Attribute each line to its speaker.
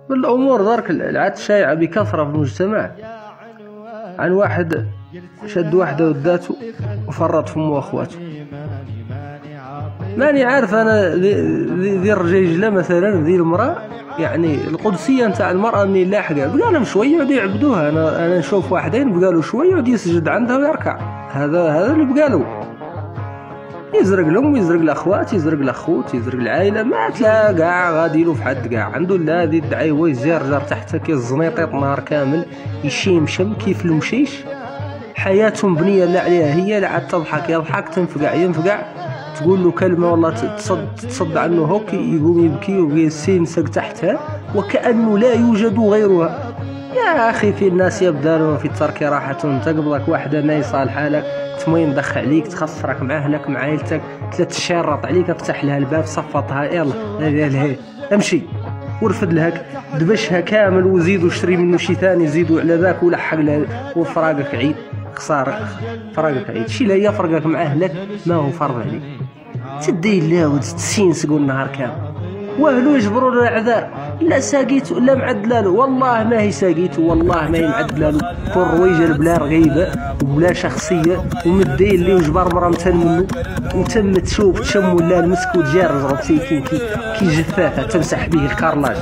Speaker 1: بالامور درك العاد شائعه بكثره في المجتمع، عن واحد شد واحده وداته وفرط فمه واخواته. ماني عارف انا ذي الرجيجله مثلا، ذي المراه يعني القدسيه نتاع المراه منين لاحقه، بقالهم شويه يعودوا يعبدوها. انا نشوف واحدين بقالوا شويه يعود يسجد عندها ويركع، هذا اللي بقالوا. يزرق لهم ويزرق الاخوات، يزرق الاخوت، يزرق العائله، ما تلا كاع غادي له فحد كاع. عنده لا هذه الدعايه هو يزرجر تحتها كي الزنيطيط نهار كامل، يشيمشم كيف المشيش. حياتهم مبنيه لا عليها هي، لا عاد تضحك يضحك، تنفقع ينفقع، تقول له كلمه والله تصد عنه هوك يقوم يبكي ويسينسق تحتها وكانه لا يوجد غيرها. يا اخي في الناس يبدالون في الترك راحه، تقبضك واحده ما يصالح لك، تمين دخ عليك، تخسرك مع اهلك مع عائلتك، 3 شارط عليك، افتح لها الباب صفطها، يلا امشي ورفد لها دبشها كامل وزيدوا اشتري منه شي ثاني، زيدوا على ذاك ولحق لها وفراقك عيد. خساره فراقك عيد، شي لا يفرقك مع اهلك ما هو فرض عليك. تدي لا وتسينسقوا النهار كامل، واهلو يجبروا له الاعذار، لا ساقيت ولا معدلاله، والله ما هي ساقيت والله ما هي معدلاله. كل رويجه بلا رغيبه وبلا شخصيه، ومدين اللي وجبر مرمتن منه، وتم تشوف تشم ولا المسك وتجار رجل كي جفافه تمسح به الكارلاج.